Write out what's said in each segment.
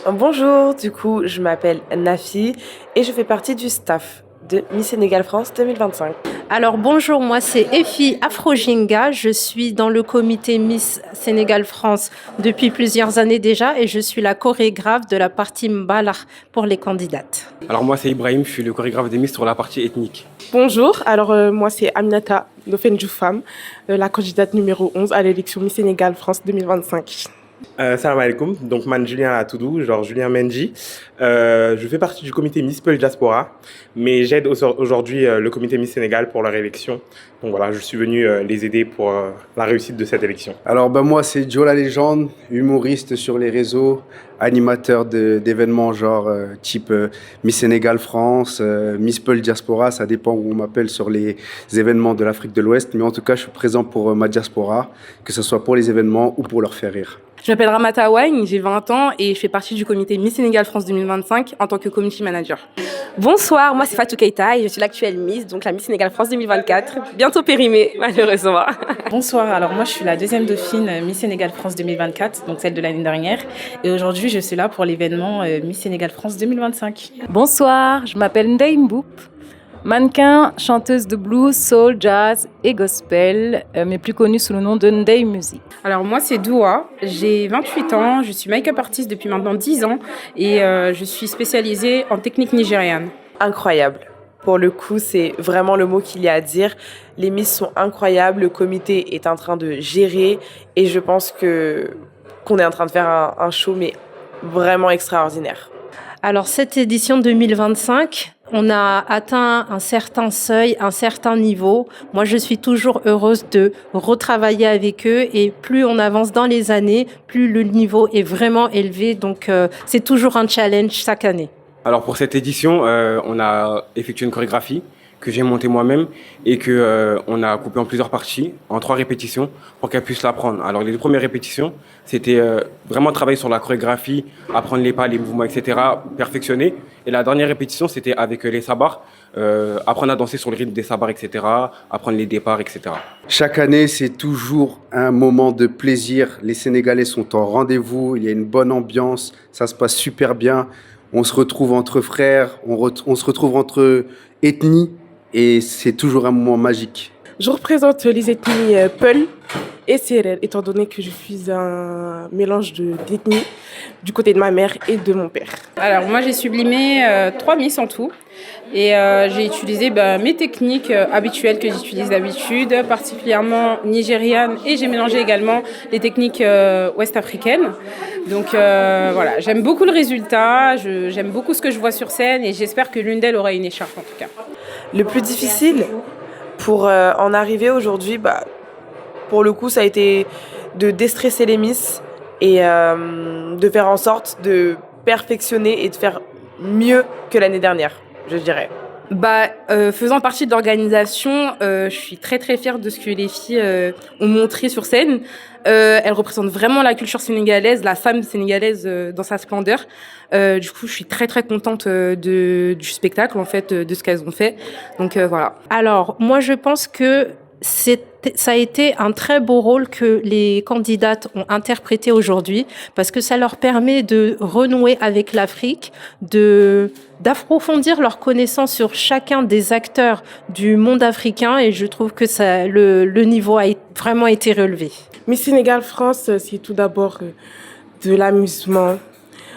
Bonjour, du coup, je m'appelle Nafi et je fais partie du staff de Miss Sénégal France 2025. Alors bonjour, moi c'est Efi Afrojinga, je suis dans le comité Miss Sénégal France depuis plusieurs années déjà et je suis la chorégraphe de la partie Mbalar pour les candidates. Alors moi c'est Ibrahim, je suis le chorégraphe des Miss sur la partie ethnique. Bonjour, moi c'est Aminata Nofenjoufam, la candidate numéro 11 à l'élection Miss Sénégal France 2025. Salam alaikum, donc man Julien Atoudou, genre Julien Menji. Je fais partie du comité Miss Peul Diaspora, mais j'aide aujourd'hui le comité Miss Sénégal pour leur élection. Donc voilà, je suis venu les aider pour la réussite de cette élection. Alors moi c'est Joe la légende, humoriste sur les réseaux, animateur d'événements genre type Miss Sénégal France, Miss Peul Diaspora, ça dépend où on m'appelle sur les événements de l'Afrique de l'Ouest, mais en tout cas je suis présent pour ma diaspora, que ce soit pour les événements ou pour leur faire rire. Je m'appelle Ramata Wagne, j'ai 20 ans et je fais partie du comité Miss Sénégal France 2025 en tant que community manager. Bonsoir, moi c'est Fatou Keita et je suis l'actuelle Miss, donc la Miss Sénégal France 2024, bientôt périmée malheureusement. Bonsoir, alors moi je suis la deuxième dauphine Miss Sénégal France 2024, donc celle de l'année dernière. Et aujourd'hui je suis là pour l'événement Miss Sénégal France 2025. Bonsoir, je m'appelle Ndeye Mboup, mannequin, chanteuse de blues, soul, jazz et gospel, mais plus connue sous le nom de Ndeye Music. Alors moi c'est Doua, j'ai 28 ans, je suis make-up artiste depuis maintenant 10 ans et je suis spécialisée en technique nigériane. Incroyable. Pour le coup, c'est vraiment le mot qu'il y a à dire. Les Miss sont incroyables, le comité est en train de gérer et je pense qu'on est en train de faire un show mais vraiment extraordinaire. Alors cette édition 2025, on a atteint un certain seuil, un certain niveau. Moi, je suis toujours heureuse de retravailler avec eux et plus on avance dans les années, plus le niveau est vraiment élevé. Donc, c'est toujours un challenge chaque année. Alors pour cette édition, on a effectué une chorégraphie que j'ai montée moi-même et que on a coupé en plusieurs parties, en 3 répétitions, pour qu'elle puisse l'apprendre. Alors les 2 premières répétitions, c'était vraiment travailler sur la chorégraphie, apprendre les pas, les mouvements, etc., perfectionner. Et la dernière répétition, c'était avec les sabars, apprendre à danser sur le rythme des sabars, etc., apprendre les départs, etc. Chaque année c'est toujours un moment de plaisir, les Sénégalais sont en rendez-vous, il y a une bonne ambiance, ça se passe super bien, on se retrouve entre frères, on se retrouve entre ethnies et c'est toujours un moment magique. Je représente les ethnies Peul et Serer, étant donné que je suis un mélange d'ethnies du côté de ma mère et de mon père. Alors moi j'ai sublimé 3 Miss en tout et j'ai utilisé mes techniques habituelles que j'utilise d'habitude, particulièrement nigérianes et j'ai mélangé également les techniques ouest-africaines. Donc voilà, j'aime beaucoup le résultat, j'aime beaucoup ce que je vois sur scène et j'espère que l'une d'elles aura une écharpe en tout cas. Le plus difficile pour en arriver aujourd'hui, pour le coup, ça a été de déstresser les Miss et de faire en sorte de perfectionner et de faire mieux que l'année dernière, je dirais. Faisant partie de l'organisation, je suis très très fière de ce que les filles ont montré sur scène. Elles représentent vraiment la culture sénégalaise, la femme sénégalaise dans sa splendeur. Du coup, je suis très très contente du spectacle, en fait, de ce qu'elles ont fait. Donc voilà. Alors, moi, je pense que ça a été un très beau rôle que les candidates ont interprété aujourd'hui parce que ça leur permet de renouer avec l'Afrique, d'approfondir leurs connaissances sur chacun des acteurs du monde africain et je trouve que le niveau a vraiment été relevé. Miss Sénégal France, c'est tout d'abord de l'amusement,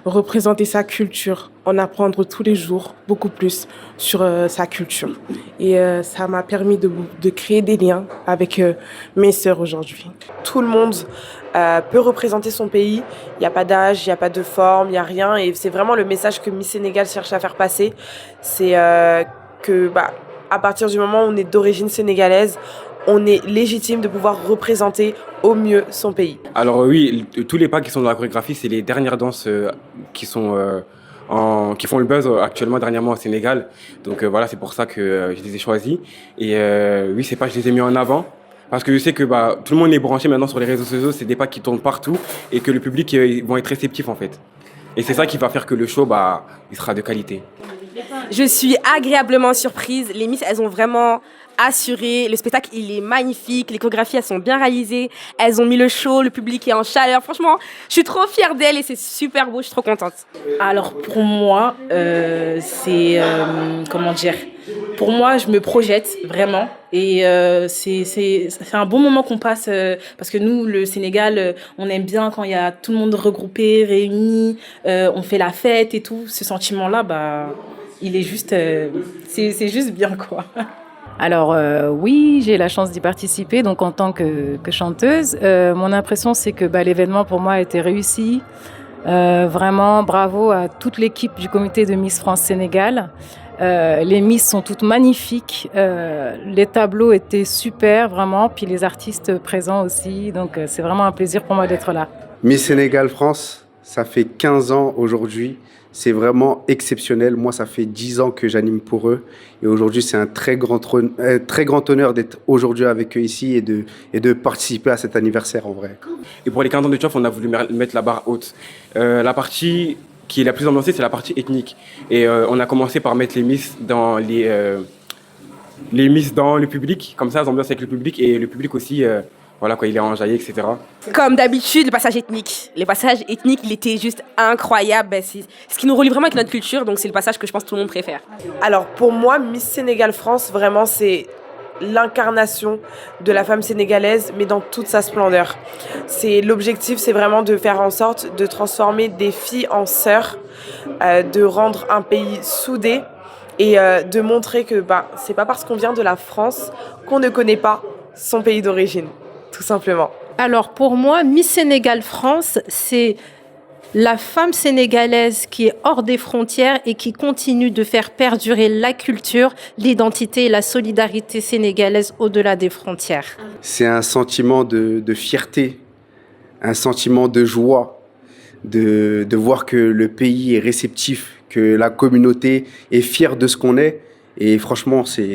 représenter sa culture, en apprendre tous les jours beaucoup plus sur sa culture. Et ça m'a permis de créer des liens avec mes sœurs aujourd'hui. Tout le monde peut représenter son pays. Il n'y a pas d'âge, il n'y a pas de forme, il n'y a rien. Et c'est vraiment le message que Miss Sénégal cherche à faire passer. C'est que à partir du moment où on est d'origine sénégalaise, on est légitime de pouvoir représenter au mieux son pays. Alors oui, tous les pas qui sont dans la chorégraphie, c'est les dernières danses qui font le buzz actuellement dernièrement au Sénégal. Donc voilà, c'est pour ça que je les ai choisis. Et oui, ces pas, je les ai mis en avant. Parce que je sais que tout le monde est branché maintenant sur les réseaux sociaux, c'est des pas qui tournent partout et que le public vont être réceptif en fait. Et c'est ça qui va faire que le show, il sera de qualité. Je suis agréablement surprise, les Miss elles ont vraiment assurée. Le spectacle, il est magnifique. Les chorégraphies, elles sont bien réalisées. Elles ont mis le show, le public est en chaleur. Franchement, je suis trop fière d'elles et c'est super beau. Je suis trop contente. Alors pour moi, comment dire, pour moi, je me projette vraiment et c'est un bon moment qu'on passe parce que nous, le Sénégal, on aime bien quand il y a tout le monde regroupé, réuni, on fait la fête et tout. Ce sentiment-là, bah, il est juste, c'est juste bien quoi. Alors oui, j'ai la chance d'y participer, donc en tant que chanteuse. Mon impression, c'est que l'événement pour moi a été réussi. Vraiment, bravo à toute l'équipe du comité de Miss France Sénégal. Les Miss sont toutes magnifiques. Les tableaux étaient super, vraiment. Puis les artistes présents aussi. Donc c'est vraiment un plaisir pour moi d'être là. Miss Sénégal France, ça fait 15 ans aujourd'hui. C'est vraiment exceptionnel. Moi, ça fait 10 ans que j'anime pour eux. Et aujourd'hui, c'est un très grand honneur d'être aujourd'hui avec eux ici et de participer à cet anniversaire en vrai. Et pour les 15 ans de Tchof, on a voulu mettre la barre haute. La partie qui est la plus ambiancée, c'est la partie ethnique. Et on a commencé par mettre les Miss dans le public. Comme ça, elles ambiancent avec le public. Et le public aussi, voilà, quoi, il est enjaillé, etc. Comme d'habitude, le passage ethnique. Le passage ethnique, il était juste incroyable. C'est ce qui nous relie vraiment avec notre culture. Donc c'est le passage que je pense que tout le monde préfère. Alors pour moi, Miss Sénégal France, vraiment, c'est l'incarnation de la femme sénégalaise, mais dans toute sa splendeur. L'objectif, c'est vraiment de faire en sorte de transformer des filles en sœurs, de rendre un pays soudé et de montrer que c'est pas parce qu'on vient de la France qu'on ne connaît pas son pays d'origine, tout simplement. Alors pour moi, Miss Sénégal France, c'est la femme sénégalaise qui est hors des frontières et qui continue de faire perdurer la culture, l'identité et la solidarité sénégalaise au-delà des frontières. C'est un sentiment de fierté, un sentiment de joie, de voir que le pays est réceptif, que la communauté est fière de ce qu'on est. Et franchement, c'est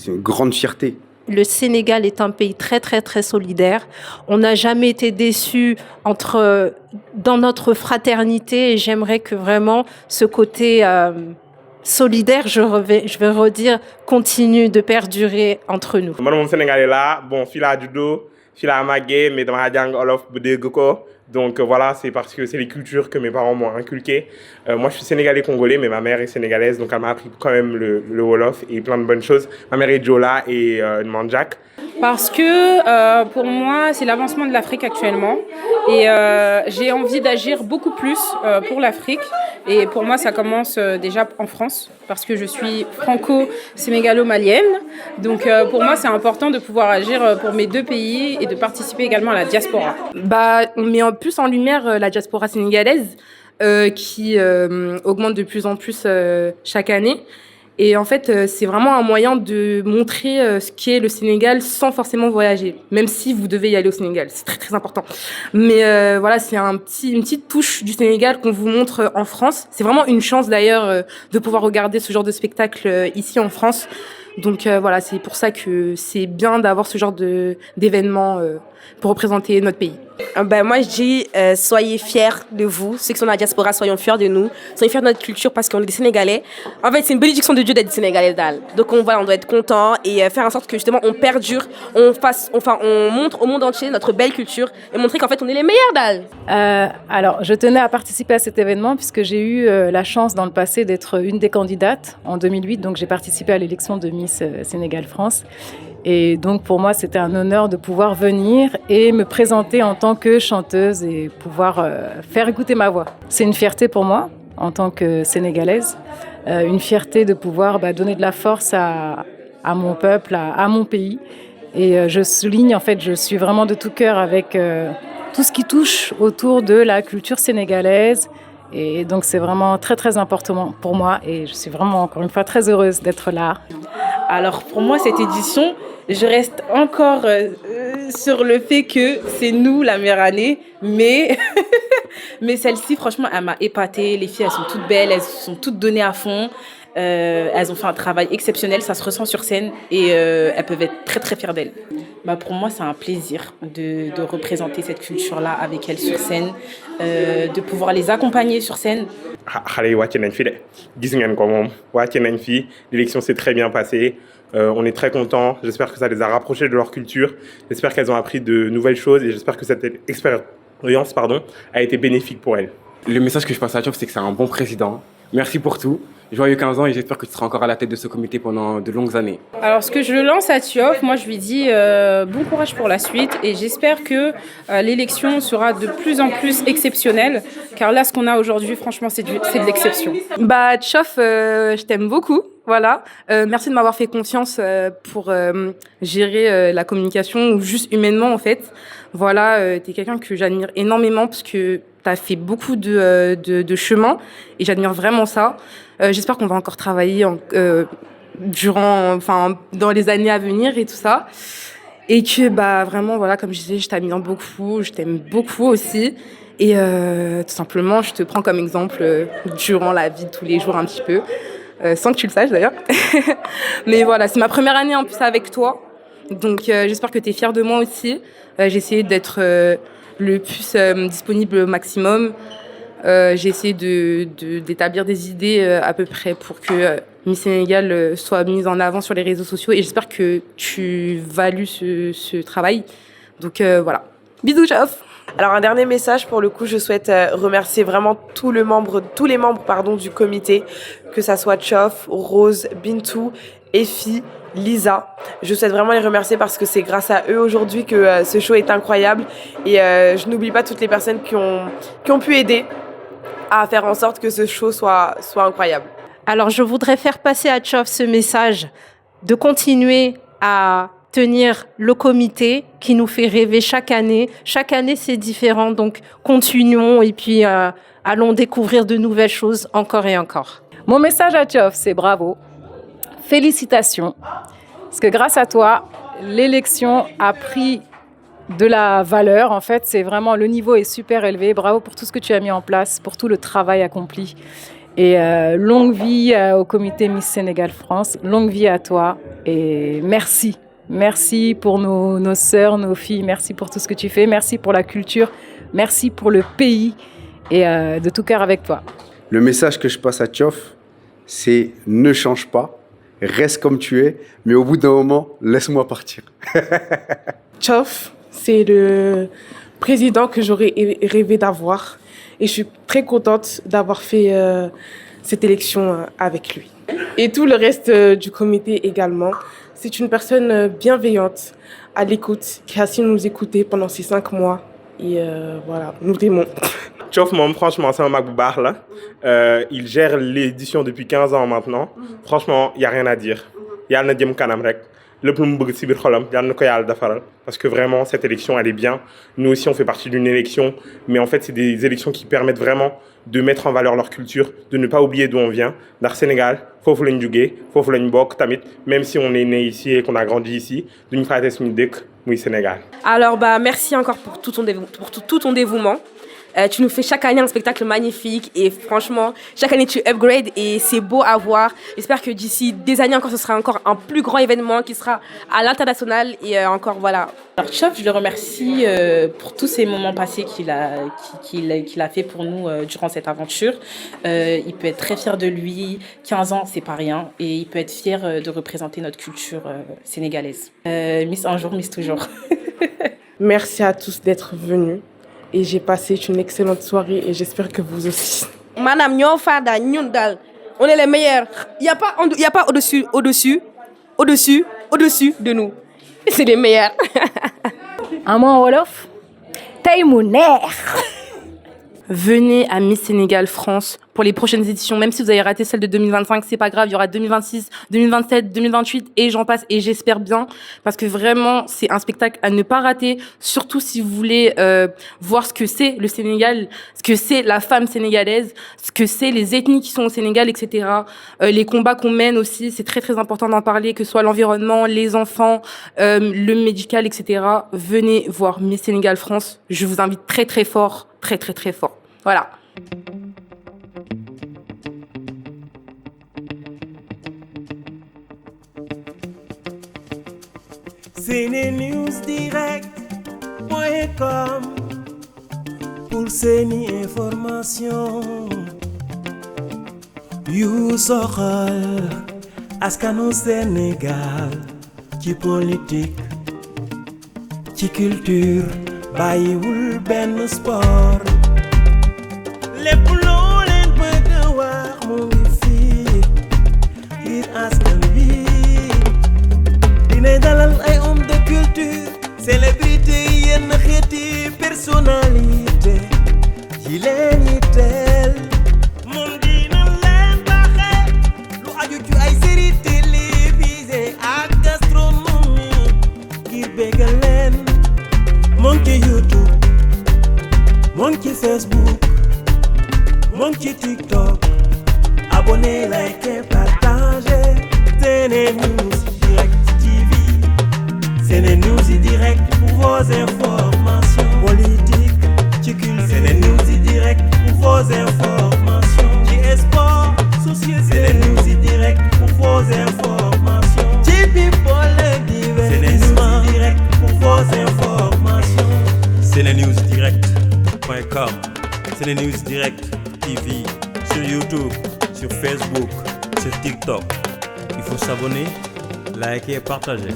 une grande fierté. Le Sénégal est un pays très, très, très solidaire. On n'a jamais été déçus dans notre fraternité et j'aimerais que vraiment ce côté solidaire, je vais redire, continue de perdurer entre nous. Moi, mon Sénégal est là. Bon, fila judo, fila magé, mais dans la jungle olof budegoko. Donc voilà, c'est parce que c'est les cultures que mes parents m'ont inculquées. Moi, je suis sénégalais-congolais, mais ma mère est sénégalaise, donc elle m'a appris quand même le Wolof et plein de bonnes choses. Ma mère est Djola et Mandjak. Parce que pour moi, c'est l'avancement de l'Afrique actuellement. Et j'ai envie d'agir beaucoup plus pour l'Afrique. Et pour moi, ça commence déjà en France, parce que je suis franco-sénégalo-malienne. Donc pour moi, c'est important de pouvoir agir pour mes deux pays et de participer également à la diaspora. On met plus en lumière la diaspora sénégalaise qui augmente de plus en plus chaque année. Et en fait, c'est vraiment un moyen de montrer ce qu'est le Sénégal sans forcément voyager, même si vous devez y aller au Sénégal. C'est très, très important. Mais voilà, c'est une petite touche du Sénégal qu'on vous montre en France. C'est vraiment une chance d'ailleurs de pouvoir regarder ce genre de spectacle ici en France. Donc voilà, c'est pour ça que c'est bien d'avoir ce genre d'événements pour représenter notre pays. Moi, je dis, soyez fiers de vous. Ceux qui sont dans la diaspora, soyons fiers de nous. Soyez fiers de notre culture parce qu'on est des Sénégalais. En fait, c'est une bénédiction de Dieu d'être Sénégalais. Donc, on doit être content et faire en sorte que justement, on perdure, on montre au monde entier notre belle culture et montrer qu'en fait, on est les meilleurs Alors, je tenais à participer à cet événement puisque j'ai eu la chance dans le passé d'être une des candidates en 2008. Donc, j'ai participé à l'élection de Miss Sénégal France. Et donc, pour moi, c'était un honneur de pouvoir venir et me présenter en tant que chanteuse et pouvoir faire écouter ma voix. C'est une fierté pour moi, en tant que Sénégalaise, une fierté de pouvoir donner de la force à mon peuple, à mon pays. Et je souligne, en fait, je suis vraiment de tout cœur avec tout ce qui touche autour de la culture sénégalaise. Et donc, c'est vraiment très, très important pour moi. Et je suis vraiment, encore une fois, très heureuse d'être là. Alors, pour moi, cette édition, je reste encore sur le fait que c'est nous la meilleure année, mais celle-ci, franchement, elle m'a épatée. Les filles, elles sont toutes belles, elles sont toutes données à fond. Elles ont fait un travail exceptionnel, ça se ressent sur scène et elles peuvent être très très fières d'elles. Pour moi, c'est un plaisir de représenter cette culture-là avec elles sur scène, de pouvoir les accompagner sur scène. xale yi wàcce nañ fi de gis ngeen ko moom wàcce nañ fi l'élection s'est très bien passée. On est très contents. J'espère que ça les a rapprochés de leur culture. J'espère qu'elles ont appris de nouvelles choses et j'espère que cette expérience a été bénéfique pour elles. Le message que je passe à Tchof, c'est que c'est un bon président. Merci pour tout. Joyeux 15 ans et j'espère que tu seras encore à la tête de ce comité pendant de longues années. Alors, ce que je lance à Tchof, moi, je lui dis bon courage pour la suite et j'espère que l'élection sera de plus en plus exceptionnelle, car là, ce qu'on a aujourd'hui, franchement, c'est de l'exception. Bah, Tchof, je t'aime beaucoup. Voilà. Merci de m'avoir fait confiance pour gérer la communication ou juste humainement, en fait. Voilà, t'es quelqu'un que j'admire énormément parce que t'as fait beaucoup de chemin et j'admire vraiment ça. J'espère qu'on va encore travailler dans les années à venir et tout ça. Et que, bah, vraiment, voilà, comme je disais, je t'admire beaucoup, je t'aime beaucoup aussi. Et tout simplement, je te prends comme exemple durant la vie de tous les jours un petit peu. Sans que tu le saches d'ailleurs. Mais voilà, c'est ma première année en plus avec toi. Donc j'espère que tu es fière de moi aussi. J'ai essayé d'être le plus disponible au maximum. J'ai essayé d'établir des idées à peu près pour que Miss Sénégal soit mise en avant sur les réseaux sociaux. Et j'espère que tu values ce travail. Donc voilà. Bisous, Tchof. Alors un dernier message, pour le coup, je souhaite remercier vraiment tous les membres du comité, que ça soit Tchof, Rose, Bintou, Effie, Lisa. Je souhaite vraiment les remercier parce que c'est grâce à eux aujourd'hui que ce show est incroyable et je n'oublie pas toutes les personnes qui ont pu aider à faire en sorte que ce show soit incroyable. Alors je voudrais faire passer à Tchof ce message de continuer à tenir le comité qui nous fait rêver chaque année. Chaque année, c'est différent, donc continuons et puis allons découvrir de nouvelles choses encore et encore. Mon message à Tchof, c'est bravo. Félicitations. Parce que grâce à toi, l'élection a pris de la valeur. En fait, c'est vraiment, le niveau est super élevé. Bravo pour tout ce que tu as mis en place, pour tout le travail accompli. Et longue vie au comité Miss Sénégal France. Longue vie à toi et merci. Merci pour nos sœurs, nos filles. Merci pour tout ce que tu fais. Merci pour la culture. Merci pour le pays. Et de tout cœur avec toi. Le message que je passe à Tchof, c'est ne change pas. Reste comme tu es. Mais au bout d'un moment, laisse-moi partir. Tchof, c'est le président que j'aurais rêvé d'avoir. Et je suis très contente d'avoir fait cette élection avec lui. Et tout le reste du comité également. C'est une personne bienveillante, à l'écoute, qui a su nous écouter pendant ces 5 mois. Et voilà, nous t'aimons. Tchof, franchement, c'est un mec baax là. Il gère l'édition depuis 15 ans maintenant. Franchement, il n'y a rien à dire. Yàlla na jëm kanam rek. Lépp lu mu bëgg ci biir xolam, yàlla na ko Yàlla defaral. Parce que vraiment, cette élection, elle est bien. Nous aussi, on fait partie d'une élection. Mais en fait, c'est des élections qui permettent vraiment de mettre en valeur leur culture, de ne pas oublier d'où on vient. Dans le Sénégal, foofu lañ jugee, foofu lañ bokk tamit, même si on est né ici et qu'on a grandi ici, duñu fàtte suñu dëkk muy Sénégal. Alors, bah, merci encore pour tout ton dévouement. Tu nous fais chaque année un spectacle magnifique et franchement, chaque année tu upgrades et c'est beau à voir. J'espère que d'ici des années encore, ce sera encore un plus grand événement qui sera à l'international et encore voilà. Alors Tchof, je le remercie pour tous ces moments passés qu'il a fait pour nous durant cette aventure. Il peut être très fier de lui. 15 ans, c'est pas rien. Et il peut être fier de représenter notre culture sénégalaise. Miss un jour, Miss toujours. Merci à tous d'être venus. Et j'ai passé une excellente soirée et j'espère que vous aussi. Madame Nyofada, Nyundal, on est les meilleurs. Il n'y a pas au-dessus de nous. C'est les meilleurs. Un mot en Wolof. Tey mu neex. Venez à Miss Sénégal France pour les prochaines éditions. Même si vous avez raté celle de 2025, c'est pas grave. Il y aura 2026, 2027, 2028 et j'en passe. Et j'espère bien parce que vraiment, c'est un spectacle à ne pas rater. Surtout si vous voulez voir ce que c'est le Sénégal, ce que c'est la femme sénégalaise, ce que c'est les ethnies qui sont au Sénégal, etc. Les combats qu'on mène aussi, c'est très très important d'en parler, que ce soit l'environnement, les enfants, le médical, etc. Venez voir Miss Sénégal France. Je vous invite très très fort. Très très très fort. Voilà. Senenewsdirect.com pour Seni Information. yu soxal askanu Sénégal ci politique ci culture bàyyiwul benn sport lépp loo leen bëgg a wax mu ngi fii ngir askan wi dina dalal ay homme de culture célébrité yenn xeeti personnalité yi leen yitteel moom dina leen baaxee lu aju ci ay série télévisée ak gastronomie ngir bégal leen moom ci YouTube moom ci Facebook moom ci TikTok abonné like partagé SeneNews Direct TV SeneNews Direct pour vos informations politiques ci culture SeneNews Direct pour vos informations ci sport société SeneNews Direct pour vos informations ci people et divertissement SeneNews Direct pour vos informations SeneNewsDirect.com SeneNews Direct TV sur YouTube, sur Facebook, sur TikTok. Il faut s'abonner, liker et partager.